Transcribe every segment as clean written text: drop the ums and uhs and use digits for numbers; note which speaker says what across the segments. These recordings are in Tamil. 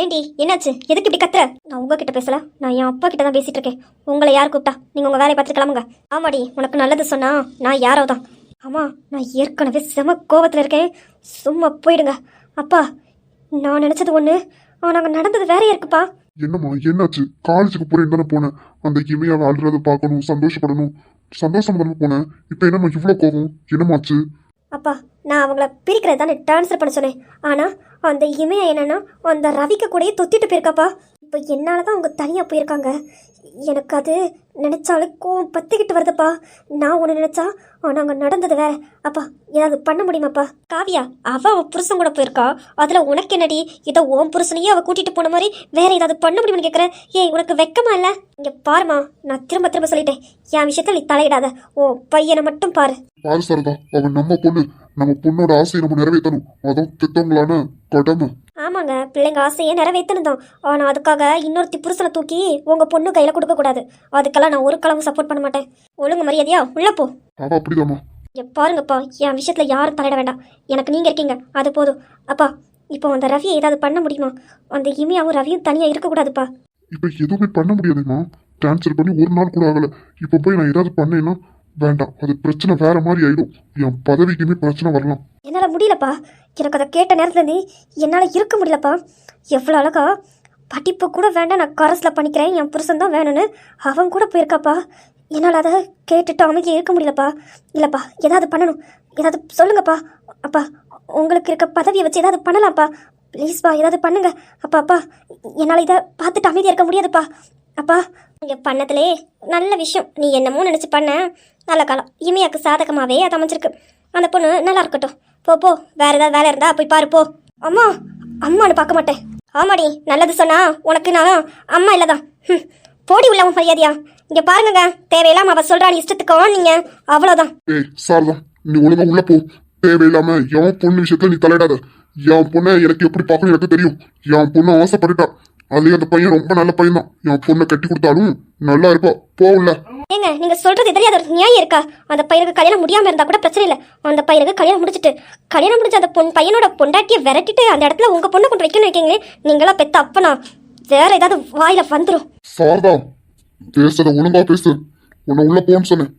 Speaker 1: ஏண்டி என்னாச்சு? எதுக்கு இப்படி கத்துற? நான் உங்ககிட்ட பேசல, நான் என் அப்பா கிட்ட தான் பேசிட்டு இருக்கேன். உங்களை யார் கூப்பிட்டா? நீங்க உங்க வேலையை பார்த்துட்டு கிளம்புங்க. ஆமாடி, உனக்கு நல்லது சொன்னா நான் யாரோ தான். ஆமா, நான் ஏற்கனவே செம கோவத்துல இருக்கேன். சும்மா போயிடுங்க. அப்பா, நான் நினைச்சது ஒண்ணு, ஆனா அங்க நடந்தது வேறையா இருக்குப்பா.
Speaker 2: என்னம்மா என்னாச்சு? காலேஜுக்கு போறேன்னு தானே போனேன். அந்த இமையாவை அழுறத பார்க்கணும், சந்தோஷப்படணும், சந்தோஷம் தானே போனேன். இப்போ என்னம்மா இவ்வளோ கோவம்? என்னமாச்சு?
Speaker 1: அப்பா, நான் அவங்கள பிரிக்கிறது தானே ட்ரான்ஸ்ஃபர் பண்ண சொன்னேன். ஆனால் அந்த இமையா என்னன்னா அந்த ரவிக்கு கூடயே தொத்திட்டு போயிருக்காப்பா. இப்போ என்னால் தான் அவங்க தனியாக போயிருக்காங்க. எனக்கு அது நினச்சாலே கோவம் பற்றிக்கிட்டு வருதுப்பா. நான் ஒன்று நினச்சா ஆனால் அங்கே நடந்தது வேற. அப்பா, ஏதாவது பண்ண முடியுமாப்பா? காவியா, அவன் புருஷன் கூட போயிருக்கா. அதில் உனக்கு என்னடி? இதை உன் புருஷனையே அவள் கூட்டிகிட்டு போன மாதிரி வேற ஏதாவது பண்ண முடியும்னு கேட்குறேன். ஏய், உனக்கு வெக்கமா இல்லை? இங்கே பாருமா, நான் திரும்ப திரும்ப சொல்லிட்டேன், என் விஷயத்தில் நீ தலையிடாத. ஓ பையனை மட்டும் பாரு.
Speaker 2: பாரு சாரதா, அவன் நம்ம பொண்ணு. நம்ம பொண்ணோட ஆசையை நம்ம நிறைவேற்றணும். அதுவும் பெத்தவங்களான கடமை.
Speaker 1: ஆமாங்க, பிள்ளைங்க ஆசையை நிறைவேற்றணும் தான். ஆனால் அதுக்காக இன்னொருத்தி புருஷனை தூக்கி உங்கள் பொண்ணு கையில் கொடுக்கக்கூடாது. அதுக்கெல்லாம் நான் ஒரு களவும் சப்போர்ட் பண்ண மாட்டேன். ஒழுங்கு மரியாதையா உள்ள போ.
Speaker 2: அவ அப்படிதாம்மா.
Speaker 1: பாருங்கப்பா, என் விஷயத்தில் யாரும் தலையிட வேண்டாம். எனக்கு நீங்கள் இருக்கீங்க, அது போதும். அப்பா, இப்போ அந்த ரவியை ஏதாவது பண்ண முடியுமா? அந்த இமையாவும் ரவியும் தனியாக இருக்கக்கூடாதுப்பா.
Speaker 2: இப்போ எதுவுமே பண்ண முடியாதுமா. டிரான்ஸ்ஃபர் பண்ணி ஒரு நாள் கூட ஆகலை. இப்போ போய் நான் ஏதாவது பண்ணேன்னா வேண்டாம், அது பிரச்சனை வேற மாதிரி ஆயிடும். என் பதவிக்குமே பிரச்சனை வரலாம்.
Speaker 1: என்னால் முடியலப்பா. எனக்கு அதை கேட்ட நேரத்துலேருந்து என்னால் இருக்க முடியலப்பா. எவ்வளோ அழகா படிப்பு கூட வேண்டாம், நான் கரஸில் பண்ணிக்கிறேன், என் புருஷன் தான் வேணும்னு அவன் கூட போயிருக்காப்பா. என்னால் அதை கேட்டுட்டு அமைதியாக இருக்க முடியலப்பா. இல்லைப்பா, ஏதாவது பண்ணணும். ஏதாவது சொல்லுங்கப்பா. அப்பா, உங்களுக்கு இருக்க பதவியை வச்சு ஏதாவது பண்ணலாம்ப்பா. ப்ளீஸ்ப்பா, ஏதாவது பண்ணுங்க. அப்பா அப்பா, என்னால் இதை பார்த்துட்டு அமைதியாக இருக்க முடியாதுப்பா. அப்பா, இங்கே பண்ணதுலே நல்ல விஷயம். நீ என்னமோ நினச்சி பண்ண நல்ல காலம். இமையாக்கு சாதகமாகவே அது அமைஞ்சிருக்கு. அந்த பொண்ணு நல்லா இருக்கட்டும். போ போ, வேறு ஏதாவது வேலை இருந்தா போய் பாரு போ. அம்மா, அம்மானு பார்க்க மாட்டேன். ஆமாடி, நல்லது சொன்னா உனக்கு நான் அம்மா இல்லைதான். போடி உள்ள மரியாதையா. இங்கே பாருங்க, தேவையில்லாம அவள் சொல்கிறான் இஷ்டத்துக்கோ நீங்கள் அவ்வளோதான்.
Speaker 2: ஏய் சாரதா, நீ ஒழுங்கா உள்ள போ. தேவையில்லாம என் பொண்ணு விஷயத்துல நீ தலையிடாத. என் பொண்ணை எனக்கு எப்படி பார்க்கணும் எனக்கு தெரியும். என் பொண்ணு ஆசைப்பட்டுட்டா. அதுலயும் அந்த பையன் ரொம்ப நல்ல பையன் தான். என் பொண்ணை கட்டி கொடுத்தாலும் நல்லா இருப்பா. போகல.
Speaker 1: ஏங்க, நீங்க சொல்றது எதிரியா ஒரு நியாயம் இருக்கா? அந்த பையனுக்கு கல்யாணம் முடியாம இருந்தா கூட பிரச்சனை இல்லை. அந்த பையனுக்கு கல்யாணம் முடிஞ்சு அந்த பையனோட பொண்டாட்டியை விரட்டிட்டு அந்த இடத்துல உங்க பொண்ணை கொண்டு வைக்கணும் வைக்கீங்களே. நீங்களா பெத்த அப்பனா வேற ஏதாவது வாயில வந்துடும்.
Speaker 2: சாரதா, பேசுறத ஒழுங்கா பேசு. உன்னை உள்ள போன்னு சொன்னேன்.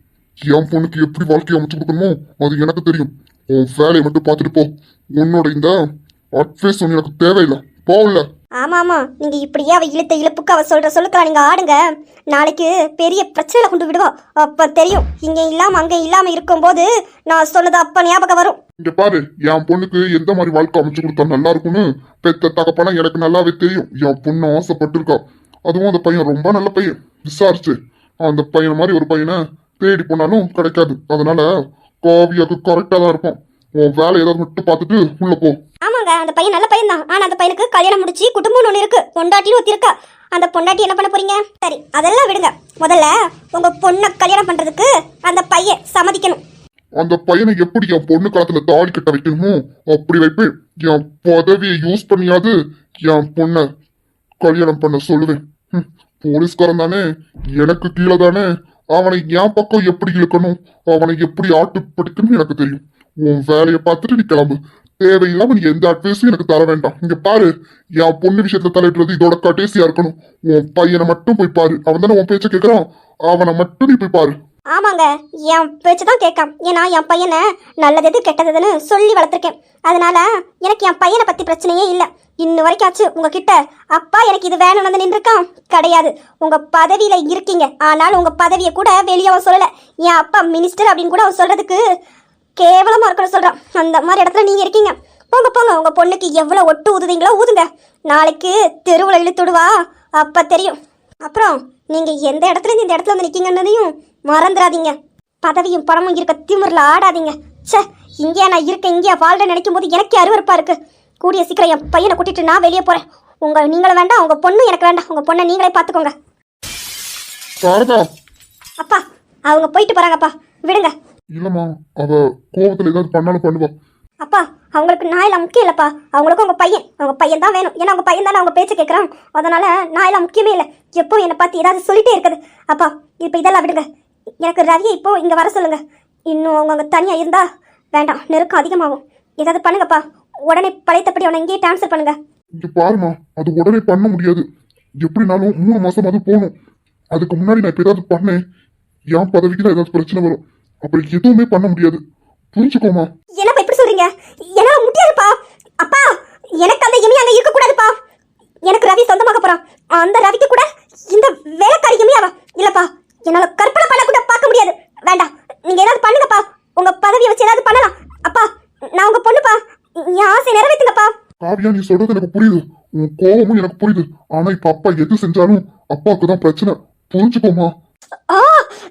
Speaker 2: என் பொண்ணுக்கு எப்படி வாழ்க்கையை அமைச்சு கொடுக்கணுமோ அது எனக்கு தெரியும். உன் வேலையை மட்டும் பார்த்துட்டு போ. உன்னோட இந்த அட்வைஸ் எனக்கு தேவையில்லை. போகல.
Speaker 1: ஆமா ஆமா, நீங்க இப்படியே அவ இழுத்த இழுப்புக்கு அவ சொல்ற சொல்லுக்கா நீங்க ஆடுங்க. நாளைக்கு பெரிய பிரச்சனை கொண்டு விடுவா. அப்ப தெரியும். இங்க இல்லாம அங்க இல்லாம இருக்கும்போது நான் சொன்னது அப்ப ஞாபகம் வரும்.
Speaker 2: இங்க பாரு, என் பொண்ணுக்கு எந்த மாதிரி வாழ்க்கை அமைச்சு கொடுத்தா நல்லா இருக்கும்னு பெத்த தகப்பனா எனக்கு நல்லாவே தெரியும். என் பொண்ணு ஆசைப்பட்டிருக்கா. அதுவும் அந்த பையன் ரொம்ப நல்ல பையன். விசாரிச்சு அந்த பையன் மாதிரி ஒரு பையனை தேடி போனாலும் கிடைக்காது. அதனால காவியாக்கு கரெக்டா தான் இருக்கும். உன் வேலை ஏதாவது மட்டும் பார்த்துட்டு உள்ள போ.
Speaker 1: ஆமாங்க, அந்த பையன் நல்ல பையன் தான். ஆனா அந்த பையனுக்கு கல்யாணம் முடிச்சு குடும்பம் ஒண்ணு இருக்கு, பொண்டாட்டின்னு ஒருத்தி இருக்கா. அந்த பொண்டாட்டி என்ன பண்ண போறீங்க? சரி, அதெல்லாம் விடுங்க. முதல்ல உங்க பொண்ணை கல்யாணம் பண்றதுக்கு அந்த பையன் சம்மதிக்கணும்.
Speaker 2: அந்த பையனை எப்படி என் பொண்ணு காலத்துல தாலி கட்ட வைக்கணுமோ அப்படி வைப்பேன். என் பதவியை யூஸ் பண்ணியாது என் பொண்ணை கல்யாணம் பண்ண சொல்லுவேன். போலீஸ்காரன் தானே, எனக்கு கீழே தானே. அவனை என் பக்கம் எப்படி இழுக்கணும், அவனை எப்படி ஆட்டு படிக்கணும் எனக்கு தெரியும். உன் வேலையை பார்த்துட்டு நீ கிளம்பு. தேவையில்லாம நீ எந்த அட்வைஸும் எனக்கு தர வேண்டாம். இங்க பாரு, என் பொண்ணு விஷயத்துல தலையிடுறது இதோட கடைசியா இருக்கணும். உன் பையனை மட்டும் போய் பாரு. அவன் தானே உன் பேச்ச கேட்கறான். அவனை மட்டும் நீ போய் பாரு.
Speaker 1: ஆமாங்க, என் பேச்சு தான் கேட்காம். ஏன்னா என் பையனை நல்லது கெட்டதுன்னு சொல்லி வளர்த்துருக்கேன். அதனால எனக்கு என் பையனை பத்தி பிரச்சனையே இல்லை. இன்னும் வரைக்கும் ஆச்சு உங்ககிட்ட அப்பா எனக்கு இது வேணும்னு வந்து நின்றுருக்கான் கிடையாது. உங்க பதவியில இருக்கீங்க, ஆனால் உங்க பதவியை கூட வெளியே அவன் சொல்லல. என் அப்பா மினிஸ்டர் அப்படின்னு கூட அவன் சொல்றதுக்கு கேவலமா இருக்கணும் சொல்றான். அந்த மாதிரி இடத்துல நீங்க இருக்கீங்க. போங்க போங்க, உங்க பொண்ணுக்கு எவ்வளவு ஒட்டு ஊதுதீங்களோ ஊதுங்க. நாளைக்கு தெருவுல இழுத்துடுவா, அப்ப தெரியும். அப்புறம் நீங்க எந்த இடத்துல இருந்து இந்த இடத்துல வந்து நிக்கீங்கன்னதையும் மறந்துடாதீங்க. பதவியும் பணமும் இருக்க திமிரில் ஆடாதீங்க. சே, இங்கேயா நான் இருக்கேன், இங்கேயா வாழ்ற நினைக்கும் போது எனக்கு அருவருப்பா இருக்கு. கூடிய சீக்கிரம் என் பையனை கூட்டிட்டு நான் வெளியே போறேன். நீங்களும் வேண்டாம், உங்க பொண்ணு எனக்கு வேண்டாம். உங்க பொண்ணை நீங்களே பாத்துக்கோங்க. அப்பா, அவங்க போயிட்டு போறாங்கப்பா, விடுங்க.
Speaker 2: இல்லம்மா, அவ கோபத்துல ஏதாவது பண்ணாலும் பண்ணுவா.
Speaker 1: அப்பா, அவங்களுக்கு நான் எல்லாம் முக்கியம் இல்லப்பா. அவங்களுக்கும் அவங்க பையன் தான் வேணும். ஏன்னா அவங்க பையன் தானே அவங்க பேச்ச கேட்கறான். அதனால நான் எல்லாம் முக்கியமே இல்லை. எப்போ என்னை பார்த்து ஏதாவது சொல்லிட்டே இருக்குது. அப்பா, இப்போ இதெல்லாம் விடுங்க. எனக்கு ரவியை இப்போ இங்கே வர சொல்லுங்க. இன்னும் அவங்க அங்கே தனியாக இருந்தா வேண்டாம், நெருக்கம் அதிகமாகும். ஏதாவது பண்ணுங்கப்பா. உடனே பழையத்தப்படி அவனை இங்கேயே ட்ரான்ஸ்ஃபர் பண்ணுங்க.
Speaker 2: இங்க பாருமா, அது உடனே பண்ண முடியாது. எப்படினாலும் 3 மாசமாவது போகணும். அதுக்கு முன்னாடி நான் இப்ப ஏதாவது பண்ணேன், என் பதவிக்கு தான் ஏதாவது பிரச்சனை வரும். அப்புறம் எதுவுமே பண்ண முடியாது. புரிஞ்சுக்கோமா?
Speaker 1: என்னப்பா இப்படி சொல்றீங்க? என்னால முடியாதுப்பா. அப்பா, எனக்கு அந்த இமி அங்க இருக்க கூடாதுப்பா. எனக்கு ரவி சொந்தமாக போறான். அந்த ரவிக்கு கூட இந்த வேலைக்காரி இமியாவா? இல்லப்பா, என்னால கற்பனை பண்ண கூட பார்க்க முடியாது. வேண்டாம், நீங்க ஏதாவது பண்ணுங்கப்பா. உங்க பதவியை வச்சு ஏதாவது பண்ணலாம். அப்பா, நான் உங்க பொண்ணுப்பா. என் ஆசை நிறைவேத்துங்கப்பா.
Speaker 2: காவியா, நீ சொல்றது எனக்கு புரியுது. உன் கோபமும் எனக்கு புரியுது. ஆனா இப்ப அப்பா எது செஞ்சாலும் அப்பாவுக்கு தான் பிரச்சனை. புரிஞ்சுக்கோமா?
Speaker 1: ஆ,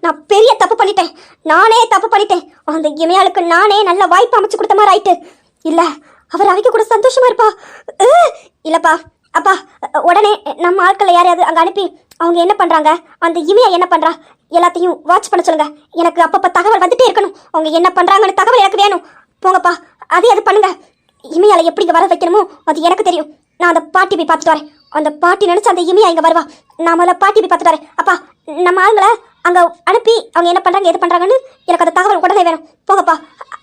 Speaker 1: நான் பெரிய தப்பு பண்ணிட்டேன். நானே தப்பு பண்ணிட்டேன். அந்த இமையாளுக்கு நானே நல்ல வாய்ப்பு அமைச்சு கொடுத்த மாதிரி ஆயிட்டு. இல்ல, அவர் அவைக்க கூட சந்தோஷமா இருப்பா. இல்லப்பா, அப்பா, உடனே நம்ம ஆட்களை யாரையாவது அங்க அனுப்பி அவங்க என்ன பண்றாங்க, அந்த இமையா என்ன பண்றா, எல்லாத்தையும் வாட்ச் பண்ண சொல்லுங்க. எனக்கு அப்பப்ப தகவல் வந்துட்டே இருக்கணும். அவங்க என்ன பண்றாங்கன்னு தகவல் எனக்கு வேணும். போங்கப்பா, அதே அது பண்ணுங்க. இமையால எப்படி இங்க வர வைக்கணுமோ அது எனக்கு தெரியும். நான் அந்த பாட்டி போய் பார்த்துட்டு வரேன். அந்த பாட்டி நினைச்சு அந்த இமையா இங்க வருவா. நான் முதல்ல பாட்டி போய் பார்த்துட்டு வரேன். அப்பா, நம்ம ஆளுங்களை அங்க அனுப்பி அவங்க என்ன பண்றாங்க எது பண்றாங்கன்னு எனக்கு அந்த தகவல் உடனே வேணும். போங்கப்பா,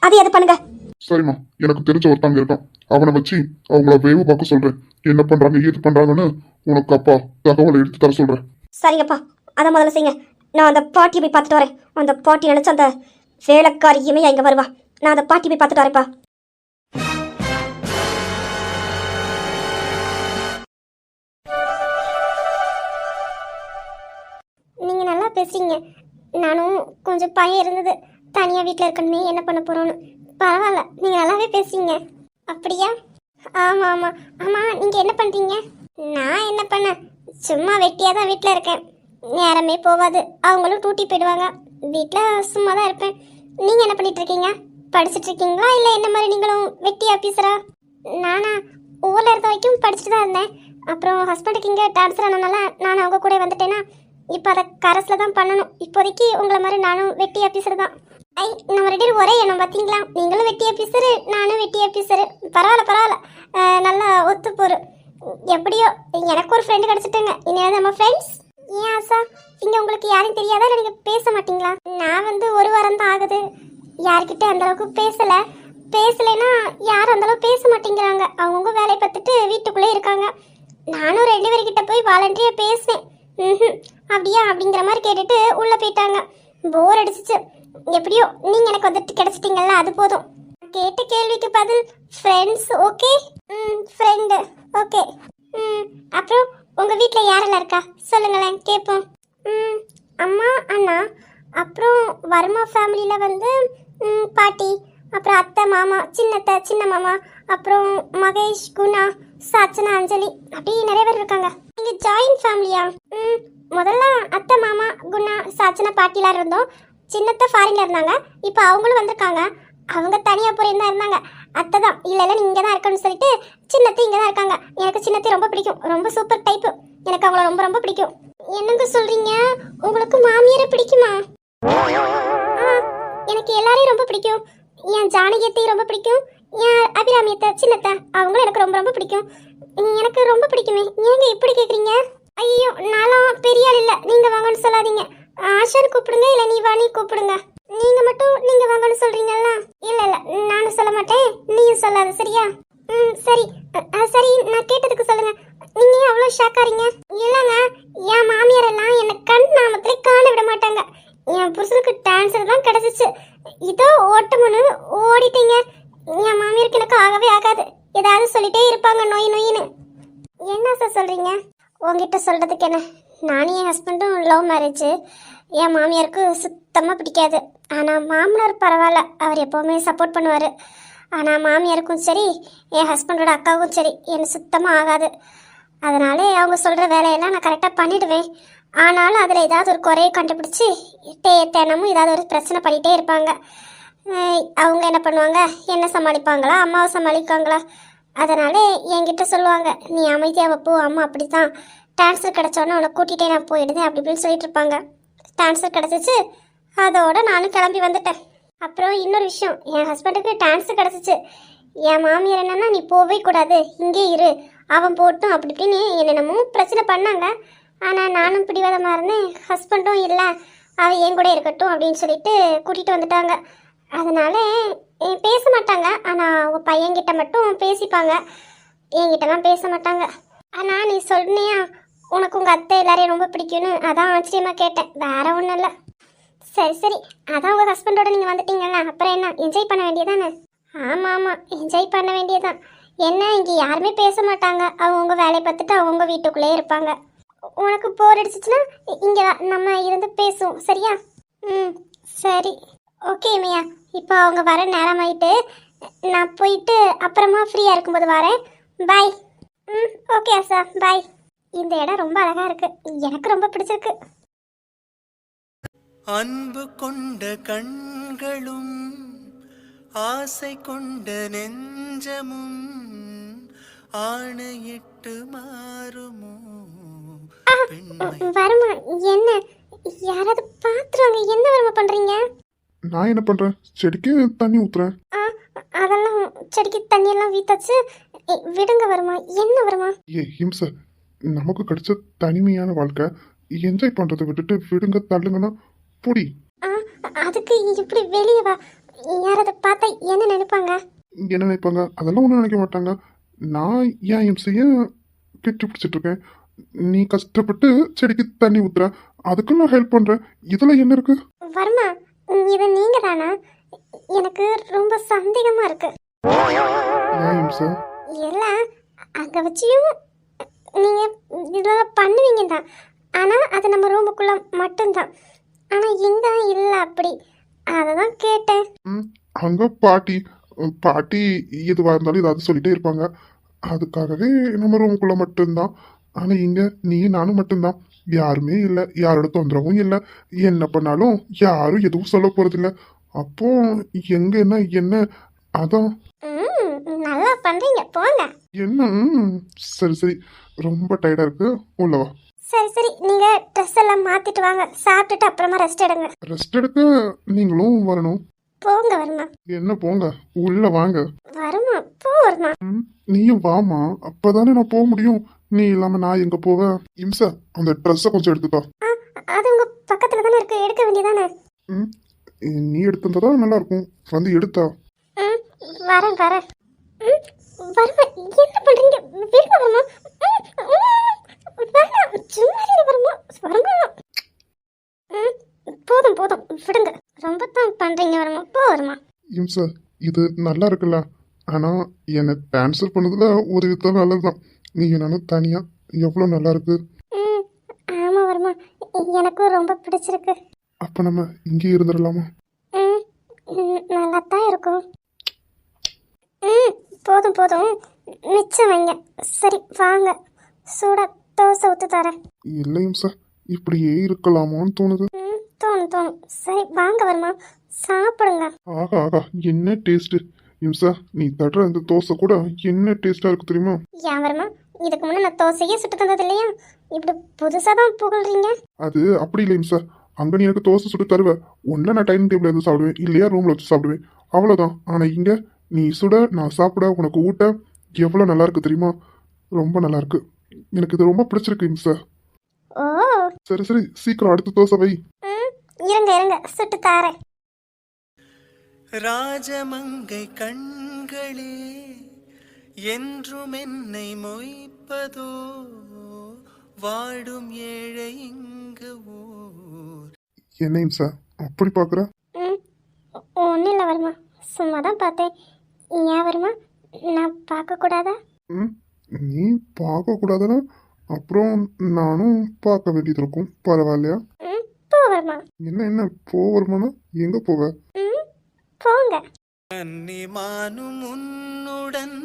Speaker 1: அதே அது பண்ணுங்க.
Speaker 2: சரிம்மா, எனக்கு தெரிஞ்ச ஒருத்தங்க இருக்கான். அவனை வச்சு அவங்கள வேவு பார்க்க சொல்றேன். என்ன பண்றாங்க ஏது பண்றாங்கன்னு உனக்கு அப்பா தகவலை எடுத்து தர சொல்றேன்.
Speaker 1: சரிங்கப்பா, அதை முதல்ல செய்யுங்க. நான் அந்த பாட்டியை போய் பார்த்துட்டு வரேன். அந்த பாட்டி நினைச்சு அந்த வேலைக்காரி இமையா இங்க வருவா. நான் அந்த பாட்டி போய் பார்த்துட்டு வரேன்ப்பா. நீங்கள் நல்லா பேசுறீங்க. நானும் கொஞ்சம் பயம் இருந்தது, தனியாக வீட்டில் இருக்கணுமே என்ன பண்ண போகிறோன்னு. பரவாயில்ல, நீங்கள் நல்லாவே பேசுறீங்க. அப்படியா? ஆமாம் ஆமாம் ஆமாம். நீங்கள் என்ன பண்ணுறீங்க? நான் என்ன பண்ணேன், சும்மா வெட்டியாக தான் வீட்டில் இருக்கேன். நேரமே போகாது, அவங்களும் டூட்டி போயிடுவாங்க. வீட்டில் சும்மா தான் இருப்பேன். நீங்கள் என்ன பண்ணிட்டு இருக்கீங்க? படிச்சுட்டு இருக்கீங்களா இல்லை என்ன மாதிரி நீங்களும் வெட்டி ஆஃபீஸரா? நானா ஊரில் இருந்த வரைக்கும் படிச்சுட்டு தான் இருந்தேன். அப்புறம் ஹஸ்பண்டுக்கு இங்கே ட்ரான்ஸ்ஃபர் ஆனதுனால நான் அவங்க கூட வந்துட்டேன்னா இப்போ அதை கரஸில் தான் பண்ணணும். இப்போதைக்கு உங்களை மாதிரி நானும் வெட்டி ஆஃபீஸர் தான். ஐ, நம்ம ரெண்டு பேரும் ஒரே எண்ணம் பார்த்தீங்களா? நீங்களும் வெட்டி ஆஃபீஸரு, நானும் வெட்டி ஆஃபீஸரு. பரவாயில்ல பரவாயில்ல, நல்லா ஒத்து போகிறோம். எப்படியோ எனக்கு ஒரு ஃப்ரெண்டு கிடச்சிட்டுங்க. இனியாவது நம்ம ஃப்ரெண்ட்ஸ். ஏன் ஆசா, இங்கே உங்களுக்கு யாரும் தெரியாதா இல்லை நீங்கள் பேச மாட்டீங்களா? நான் வந்து ஒரு வாரம் தான் ஆகுது, யார்கிட்ட அந்தளவுக்கு பேசலைன்னா யாரும் அந்தளவுக்கு பேச மாட்டேங்கிறாங்க. அவங்கவுங்க வேலையை பார்த்துட்டு வீட்டுக்குள்ளே இருக்காங்க. நானும் 2 பேர்கிட்ட போய் வாலண்டியாக பேசினேன். அப்படியா அப்படிங்கிற மாதிரி கேட்டுட்டு உள்ளே போயிட்டாங்க. போர் அடிச்சிச்சு. எப்படியோ நீங்கள் எனக்கு வந்துட்டு கிடச்சிட்டிங்கல்ல, அது போதும். கேட்ட கேள்விக்கு பதில் ஃப்ரெண்ட்ஸ். Okay, friend. ஓகே. அப்புறம் உங்கள் வீட்டில் யாரெல்லாம் இருக்கா சொல்லுங்களேன், கேட்போம். அம்மா, அண்ணா, அப்புறம் வர்மா ஃபேமிலியில் வந்து பாட்டி, அப்புறம் அத்தை, மாமா, சின்னத்தை, சின்ன மாமா, அப்புறம் மகேஷ், குணா, சாச்சனா, அஞ்சலி, அப்படி நிறைய பேர் இருக்காங்க. நீங்கள் ஜாயின்ட் ஃபேமிலியா? முதல்ல அத்தை, மாமா, குணா, சாச்சனா, பாட்டிலாம் இருந்தோம். சின்னத்தை ஃபாரின்ல இருந்தாங்க, இப்போ அவங்களும் வந்திருக்காங்க. அவங்க தனியாக போய் தான் இருந்தாங்க. அத்தை தான் இல்லை நீ இங்கே தான் இருக்கணும்னு சொல்லிட்டு சின்னத்தை இங்கே தான் இருக்காங்க. எனக்கு சின்னத்தை ரொம்ப பிடிக்கும், ரொம்ப சூப்பர் டைப்பு. எனக்கு அவங்கள ரொம்ப ரொம்ப பிடிக்கும். என்னங்க சொல்கிறீங்க, உங்களுக்கு மாமியாரை பிடிக்குமா? எனக்கு எல்லாரையும் ரொம்ப பிடிக்கும். என் ஜானகியத்தையும் ரொம்ப பிடிக்கும், என் அபிராமியத்தை, சின்னத்தை, அவங்களும் எனக்கு ரொம்ப ரொம்ப பிடிக்கும். எனக்கு ரொம்ப பிடிக்குமே, ஏங்க இப்படி கேட்குறீங்க? ஐயோ, நானும் பெரிய ஆள் இல்லை, நீங்கள் வாங்கன்னு சொல்லாதீங்க. ஆஷான்னு கூப்பிடுங்க, இல்லை நீ வாணி கூப்பிடுங்க. நீங்கள் மட்டும் நீங்கள் வாங்கன்னு சொல்கிறீங்களா? இல்லை நானும் சொல்ல மாட்டேன், நீயும் சொல்லாத, சரியா? சரி சரி, நான் கேட்டதுக்கு சொல்லுங்கள். நீங்கள் அவ்வளோ ஷாக்காரீங்க? இல்லைங்க, என் மாமியாரெல்லாம் என்னை கண் நாமத்திலே காண விட மாட்டாங்க. என் புருஷனுக்கு டான்ஸர் தான் கிடச்சிச்சு, இதோ ஓட்டமுன்னு ஓடிட்டீங்க. என் மாமியாருக்கு எனக்கு ஆகவே ஆகாது, ஏதாவது சொல்லிட்டே இருப்பாங்க நோய் நோயின்னு. என்ன சார் சொல்கிறீங்க? உங்ககிட்ட சொல்கிறதுக்கு என்ன, நானும் என் ஹஸ்பண்டும் லவ் மேரேஜ். என் மாமியாருக்கு சுத்தமாக பிடிக்காது. ஆனால் மாமனார் பரவாயில்ல, அவர் எப்போவுமே சப்போர்ட் பண்ணுவார். ஆனால் மாமியாருக்கும் சரி, என் ஹஸ்பண்டோட அக்காவுக்கும் சரி, எனக்கு சுத்தமாக ஆகாது. அதனாலே அவங்க சொல்கிற வேலையெல்லாம் நான் கரெக்டாக பண்ணிவிடுவேன். ஆனாலும் அதில் ஏதாவது ஒரு குறையை கண்டுபிடிச்சி தினமும் ஏதாவது ஒரு பிரச்சனை பண்ணிகிட்டே இருப்பாங்க. அவங்க என்ன பண்ணுவாங்க, என்ன சமாளிப்பாங்களா, அம்மாவை சமாளிப்பாங்களா? அதனாலே என்கிட்ட சொல்லுவாங்க, நீ அமைதியாக போ, அம்மா அப்படி தான், ட்ரான்ஸ்ஃபர் கிடச்சோன்னே உன்னை கூட்டிகிட்டே நான் போயிடுதேன் அப்படி இப்படின்னு சொல்லிட்டு இருப்பாங்க. ட்ரான்ஸ்ஃபர் கிடச்சிச்சு, அதோட நானும் கிளம்பி வந்துட்டேன். அப்புறம் இன்னொரு விஷயம், என் ஹஸ்பண்டுக்கு ட்ரான்ஸ்ஃபர் கிடச்சிச்சு. என் மாமியார் என்னன்னா, நீ போவே கூடாது, இங்கே இரு, அவன் போட்டும் அப்படி இப்படின்னு என்னென்னமோ பிரச்சனை பண்ணாங்க. ஆனால் நானும் பிடிவாதமாக இருந்தேன். ஹஸ்பண்டும் இல்லை, அவள் என் கூட இருக்கட்டும் அப்படின்னு சொல்லிட்டு கூட்டிகிட்டு வந்துட்டாங்க. அதனால பேச மாட்டாங்க, ஆனால் அவங்க பையன்கிட்ட மட்டும் பேசிப்பாங்க.
Speaker 3: என்கிட்டலாம் பேச மாட்டாங்க. ஆனா நீ சொன்னியா உனக்கு உங்க அத்தை எல்லாரையும் ரொம்ப பிடிக்கும்னு, அதான் ஆச்சரியமா கேட்டேன், வேற ஒன்றும் இல்லை. சரி சரி, அதான் உங்க ஹஸ்பண்டோட நீங்க வந்துட்டீங்கல்ல, அப்புறம் என்ன, என்ஜாய் பண்ண வேண்டியதானே? ஆமா ஆமா, என்ஜாய் பண்ண வேண்டியதான். என்ன இங்க யாருமே பேச மாட்டாங்க, அவங்கவுங்க வேலையை பார்த்துட்டு அவங்கவுங்க வீட்டுக்குள்ளே இருப்பாங்க. உனக்கு போர் அடிச்சிச்சுன்னா இங்க வா, நம்ம இருந்து பேசுவோம், சரியா? ம் சரி. ஓகே மியா, இப்போ அவங்க வர நேரம் ஆயிட்டு, நான் போயிட்டு அப்புறமா ஃப்ரீயா இருக்கும்போது வரேன். பாய். ம் ஓகே ஆசா, பாய். இந்த இடம் ரொம்ப அழகா இருக்கு, எனக்கு ரொம்ப பிடிச்சிருக்கு.
Speaker 4: அன்பு கொண்ட கண்களும் ஆசை கொண்ட நெஞ்சமும் ஆணையிட்டு மாறுமோ பெண்மை.
Speaker 3: வருமா, என்ன யாராவது பாத்துருவாங்க, என்ன வருமா பண்றீங்க?
Speaker 2: நான் என்ன பண்றேன்? செடிக்கு தண்ணி ஊத்துறேன்.
Speaker 3: ஆ, அதெல்லாம் செடிக்கு தண்ணியெல்லாம் வீத்தாச்சு. விடுங்க வருமா, என்ன வருமா?
Speaker 2: ஹிம்ச, நமக்கு கிடைச்ச தனிமையான வாழ்க்கை என்ஜாய் பண்றதை விட்டுட்டு விடுங்க தள்ளுங்கன்னா புடி.
Speaker 3: ஆ, அதுக்கு இப்படி வெளியே வா, யாராவது பார்த்தா என்ன நினைப்பாங்க?
Speaker 2: என்ன நினைப்பாங்க? அதெல்லாம் ஒன்றும் நினைக்க மாட்டாங்க. நான் ஏன் ஹிம்சைய கெட்டி பிடிச்சிட்டு இருக்கேன், நீ கஷ்டப்பட்டு செடிக்கு தண்ணி ஊத்துற, அதுக்கு நான் ஹெல்ப் பண்றேன். இதுல என்ன இருக்கு?
Speaker 3: வருமா, இது நீங்க தானா? எனக்கு ரொம்ப சந்தேகமா இருக்கு.
Speaker 2: ஏன் ஹிம்ச?
Speaker 3: எல்லாம் அங்க வச்சியும் நீங்க இதெல்லாம் பண்ணுவீங்க தான், ஆனா அது நம்ம ரூமுக்குள்ள மட்டும்தான். ஆனா இங்க இல்ல அப்படி, அததான் கேட்டேன்.
Speaker 2: அங்க பாட்டி பாட்டி எதுவா இருந்தாலும் ஏதாவது சொல்லிட்டே இருப்பாங்க, அதுக்காகவே நம்ம ரூமுக்குள்ள மட்டும்தான். ஆனா இங்க நீ நானும் மட்டும்தான், யாருமே இல்லை, யாரோட தொந்தரவும் இல்லை. என்ன பண்ணாலும் யாரும் எதுவும் சொல்ல போறதில்ல. அப்போ எங்க என்ன அதான்.
Speaker 3: நல்லா பண்றீங்க, போங்க.
Speaker 2: என்ன? சரி சரி, ரொம்ப டயர்டா இருக்கு, உள்ளவா.
Speaker 3: சரி சரி, நீங்க ட்ரெஸ் எல்லாம் மாத்திட்டு வாங்க, சாப்பிட்டுட்டு அப்புறமா ரெஸ்ட் எடுங்க.
Speaker 2: ரெஸ்ட் எடுக்க நீங்களும் வரணும்.
Speaker 3: போங்க வருமா.
Speaker 2: என்ன போங்க, உள்ள வாங்க.
Speaker 3: வருமா, போ வருமா.
Speaker 2: நீயும் வாமா, அப்பதானே நான் போக முடியும். நீ இல்லாம நான் எங்க போவேன்? இம்சா, அந்த ட்ரெஸ்ஸை கொஞ்சம் எடுத்துக்கோ.
Speaker 3: அது உங்க பக்கத்துல தானே இருக்கு, எடுக்க வேண்டியதானே?
Speaker 2: ம், நீ எடுத்திருந்தா தான் நல்லா இருக்கும், வந்து எடுத்தா.
Speaker 3: வரேன் வரேன். வருமா, என்ன பண்றீங்க? விடுங்க வருமா. வேண்டாம், சும்மா இருங்க வருமா. வருமா. போதும் போதும், விடுங்க. ரொம்ப தான் பண்றீங்க வருமா, போ வருமா.
Speaker 2: இம்சா, இது நல்லா இருக்குல்ல, ஆனா என்னை ட்ரான்ஸ்ஃபர் பண்ணதுல ஒரு விதம் நல்லதுதான். நீ என்னன்னு தனியா எவ்வளோ நல்லா இருக்கு.
Speaker 3: ஆமா வருமா, எனக்கும் ரொம்ப பிடிச்சிருக்கு.
Speaker 2: அப்ப நம்ம இங்கே இருந்துடலாமா?
Speaker 3: நல்லா தான் இருக்கும். போதும் போதும், மிச்சம் வைங்க. சரி வாங்க, சூடா தோசை ஊற்றி தரேன்.
Speaker 2: இல்லை இம்சா, இப்படியே இருக்கலாமான்னு தோணுது.
Speaker 3: தோணும் தோணும். சரி வாங்க வருமா, சாப்பிடுங்க.
Speaker 2: ஆகா ஆகா, என்ன டேஸ்ட்! இம்சா, நீ தட்டுற இந்த தோசை கூட என்ன டேஸ்டா இருக்கு தெரியுமா?
Speaker 3: ஏன் வருமா, இதுக்கு முன்னே நான் தோசையே சுட்டு தந்தது இல்லையா, இப்படி புதுசாக தான் புகழ்றீங்க.
Speaker 2: அது அப்படி இல்லை இம்சா, அங்க நீ எனக்கு தோசை சுட்டு தருவ, ஒன்றை நான் டைனிங் டேபிள் எதுவும் சாப்பிடுவேன், இல்லையா ரூம்ல வச்சு சாப்பிடுவேன், அவ்வளோதான். ஆனா இங்க நீ சுட, நான் சாப்பிட, உனக்கு ஊட்ட, எவ்வளோ நல்லா இருக்கு தெரியுமா? ரொம்ப நல்லா இருக்கு, எனக்கு இது ரொம்ப பிடிச்சிருக்கு இம்சா.
Speaker 3: ஓ
Speaker 2: சரி சரி, சீக்கிரம் அடுத்த தோசை வை.
Speaker 3: இருங்க இருங்க, சுட்டு தாரேன்.
Speaker 4: ராஜமங்கை கண்களே என்றும் என்னை மொய்ப்பதோ வாடும் ஏழை இங்கு ஊர்.
Speaker 2: என்ன இம்சா அப்படி பாக்குற?
Speaker 3: ஒன்றும் இல்லை வருமா, சும்மா தான் பார்த்தேன். ஏன் வருமா, நான் பார்க்கக்கூடாதா?
Speaker 2: நீ பார்க்க கூடாதுன்னா அப்புறம் நானும் பார்க்க வேண்டியது இருக்கும், பரவாயில்லையா?
Speaker 3: போ வருமா.
Speaker 2: என்ன போவருமானா எங்க போவ?
Speaker 3: போங்க.
Speaker 4: கன்னிமானும் உன்னுடன்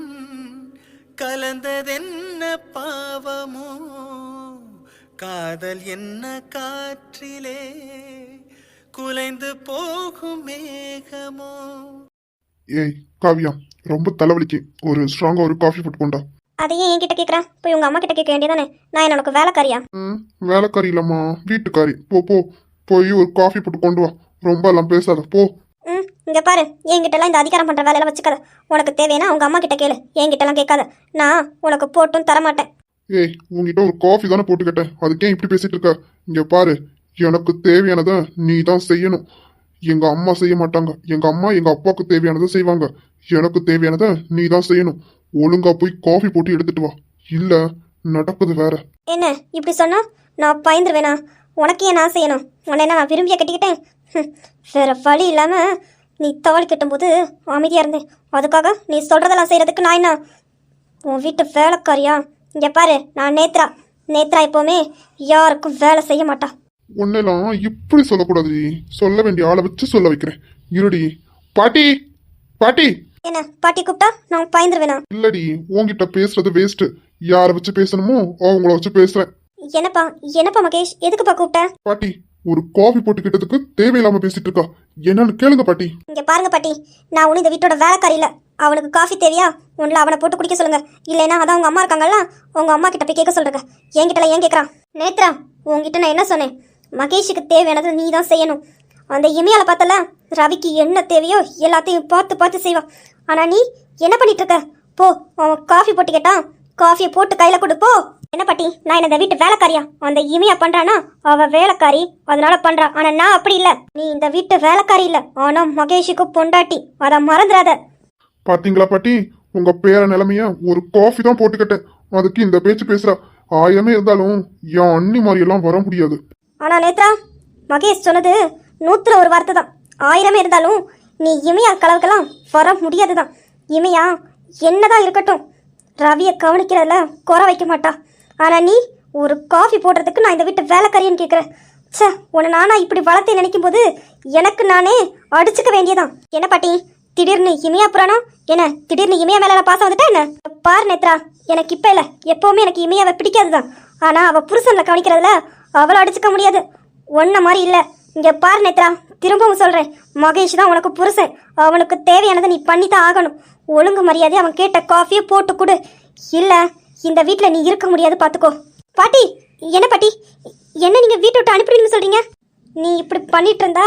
Speaker 4: கலந்ததென்ன பாவமோ, காதல் என்ன காற்றிலே குலைந்து போகும் மேகமோ.
Speaker 2: ஏய் காவியா, ரொம்ப தலைவலிக்கு, ஒரு ஸ்ட்ராங்கா ஒரு காஃபி போட்டு கொண்டா.
Speaker 1: அதையே என்கிட்ட கேட்குறேன், போய் உங்கள் அம்மா கிட்ட கேட்க வேண்டியதானே? நான் என்ன உனக்கு வேலைக்காரியா?
Speaker 2: வேலைக்காரி இல்லம்மா, வீட்டுக்காரி. போ போ, போய் ஒரு காஃபி போட்டு கொண்டு வா, ரொம்ப எல்லாம் பேசாத, போ.
Speaker 1: இங்கே பாரு, என்கிட்டலாம் இந்த அதிகாரம் பண்ணுற வேலையெல்லாம் வச்சுக்காத. உனக்கு தேவைன்னா உங்கள் அம்மா கிட்ட கேளு, என்கிட்டலாம் கேட்காத. நான் உனக்கு போட்டும் தரமாட்டேன்.
Speaker 2: ஏய், உங்ககிட்ட ஒரு காஃபி தானே போட்டு கேட்டேன், அதுக்கே இப்படி பேசிட்டு இருக்க? இங்க பாரு, எனக்கு தேவையானதை நீ தான் செய்யணும். எங்க அம்மா செய்ய மாட்டாங்க, எங்க அம்மா எங்க அப்பாவுக்கு தேவையானதை செய்வாங்க, எனக்கு தேவையானதை நீ தான் செய்யணும். ஒழுங்கா போய் காஃபி போட்டு எடுத்துட்டு வா. இல்ல நடக்குது வேற.
Speaker 1: என்ன இப்படி சொன்னா நான் பயந்துருவேனா? உனக்கு ஏன் நான் செய்யணும்? உன்னை என்ன நான் விரும்பிய கட்டிக்கிட்டேன்? வேற வழி இல்லாம நீ தாலி கட்டும்போது அமைதியா இருந்தேன். அதுக்காக நீ சொல்றதெல்லாம் செய்யறதுக்கு நான் என்ன உன் வீட்டு வேலைக்காரியா? இங்க பாரு, நான் நேத்ரா. நேத்ரா எப்பவுமே யாருக்கும் வேலை செய்ய மாட்டா.
Speaker 2: உன்னெல்லாம் இப்படி சொல்லக்கூடாது. சொல்ல வேண்டிய ஆளை வச்சு சொல்ல வைக்கிறேன். இருடி. பாட்டி, பாட்டி.
Speaker 1: என்ன பாட்டி கூப்பிட்டா நான் பயந்துருவேனா?
Speaker 2: இல்லடி, உன்கிட்ட பேசுறது வேஸ்ட். யாரை வச்சு பேசணுமோ அவங்கள வச்சு பேசுறேன்.
Speaker 1: என்னப்பா என்னப்பா மகேஷ், எதுக்குப்பா கூப்பிட்ட?
Speaker 2: பாட்டி, ஒரு காஃபி போட்டுக்கிட்டதுக்கு தேவையில்லாம பேசிட்டு இருக்கா. என்னன்னு கேளுங்க பாட்டி.
Speaker 1: இங்க பாருங்க பாட்டி, நான் ஒன்றும் இந்த வீட்டோட வேலைக்காரி இல்ல. அவனுக்கு காஃபி தேவையா? ஒன்றில் அவனை போட்டு குடிக்க சொல்லுங்க. இல்லைன்னா அதான் உங்க அம்மா இருக்காங்கல்ல, உங்க அம்மா கிட்ட போய் கேட்க சொல்லுங்க. என்கிட்டலாம் ஏன் கேட்குறான்? நேத்ரா, உங்ககிட்ட நான் என்ன சொன்னேன்? மகேஷுக்கு தேவையானது நீ தான் செய்யணும். அந்த இமையால பார்த்தல, ரவிக்கு என்ன தேவையோ எல்லாத்தையும் பார்த்து பார்த்து செய்வான். ஆனா நீ என்ன பண்ணிட்டு இருக்க? போ, அவன் காஃபி போட்டு கேட்டான், காஃபியை போட்டு கையில கொடுப்போ. என்ன பாட்டி, நான் இந்த வீட்டு வேலைக்காரியா? அந்த இமையா பண்றானா? அவ வேலைக்காரி, அதனால பண்றா. ஆனா நான் அப்படி இல்ல. நீ இந்த வீட்டு வேலைக்காரி இல்ல, ஆனா மகேஷுக்கு பொண்டாட்டி. அத மறந்துடாத.
Speaker 2: பாத்தீங்களா பாட்டி, உங்க பேர நிலைமைய ஒரு காஃபி தான் போட்டுக்கிட்டேன், அதுக்கு இந்த பேச்சு பேசுறா. 1000 இருந்தாலும் என் அண்ணி மாதிரி எல்லாம் வர முடியாது.
Speaker 1: ஆனா நேத்ரா, மகேஷ் சொன்னது 100ல ஒரு வார்த்தை தான். 1000 இருந்தாலும் நீ இமையா கலவுக்கெல்லாம் வர முடியாதுதான். இமையா என்னதான் இருக்கட்டும், ரவியை கவனிக்கிறதுல குறை வைக்க மாட்டா. ஆனா நீ ஒரு காஃபி போடுறதுக்கு நான் இந்த வீட்டு வேலைக்காரின்னு கேட்குறேன். ச்சே, உன்னை நானா இப்படி வளர்த்து நினைக்கும் போது எனக்கு நானே அடிச்சுக்க வேண்டியதான். என்ன பாட்டி, திடீர்னு இமையா புராணம்? என்ன திடீர்னு இமையா மேல பாசம் வந்துட்டா என்ன? பாரு நேத்ரா, எனக்கு இப்ப இல்ல, எப்பவுமே எனக்கு இமையாவை பிடிக்காதுதான். ஆனா அவ புருஷன்ல கவனிக்கிறதுல அவளை அடிச்சுக்க முடியாது. ஒன்ன மாதிரி இல்ல. இங்க பாரு நேத்ரா, திரும்பவும் சொல்றேன், மகேஷ் தான் உனக்கு புருஷன். அவனுக்கு தேவையானதை நீ பண்ணித்தான் ஆகணும். ஒழுங்கு மரியாதை அவன் கேட்ட காஃபியை போட்டு கொடு. இல்ல இந்த வீட்டுல நீ இருக்க முடியாது, பாத்துக்கோ. பாட்டி, என்ன பாட்டி, என்ன நீங்க வீட்டை விட்டு அனுப்பிடுன்னு சொல்றீங்க? நீ இப்படி பண்ணிட்டு இருந்தா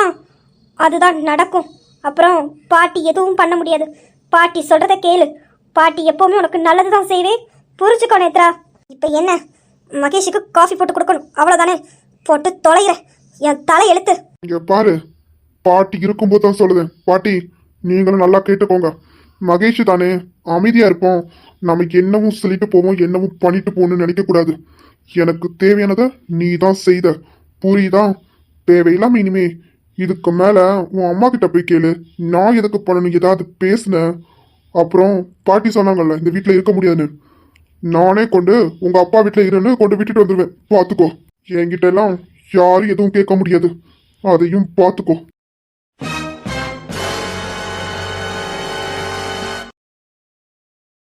Speaker 1: அதுதான் நடக்கும். அப்புறம் பாட்டி எதுவும் பண்ண முடியாது. பாட்டி சொல்றத கேளு. பாட்டி எப்பவுமே உனக்கு நல்லதுதான் செய்வேன், புரிச்சுக்கோ நேத்ரா. இப்ப என்ன, மகேஷுக்கு காஃபி போட்டு கொடுக்கணும், அவ்வளவுதானே? போட்டு தொலைகிற என் தலை எழுத்து.
Speaker 2: இங்க பாரு, பாட்டி இருக்கும்போது தான் சொல்லுதேன். பாட்டி, நீங்களும் நல்லா கேட்டுக்கோங்க. மகேஷ் தானே, அமைதியா இருப்போம். நமக்கு என்னவும் சொல்லிட்டு போவோம், என்னவும் பண்ணிட்டு போகணும்னு நினைக்க கூடாது. எனக்கு தேவையானதை நீ தான் செய்த, புரியுதா? தேவையில்லாம இனிமே இதுக்கு மேல உன் அம்மா கிட்ட போய் கேளு. நான் எதுக்கு பண்ணணும் ஏதாவது பேசுனேன், அப்புறம் பாட்டி சொன்னாங்கல்ல இந்த வீட்டுல இருக்க முடியாதுன்னு, நானே கொண்டு உங்க அப்பா வீட்டுல இருன்னு கொண்டு விட்டுட்டு வந்துடுவேன். பாத்துக்கோ. என்கிட்ட எல்லாம் யாரும் எதுவும் கேட்க முடியாது, அதையும் பாத்துக்கோ.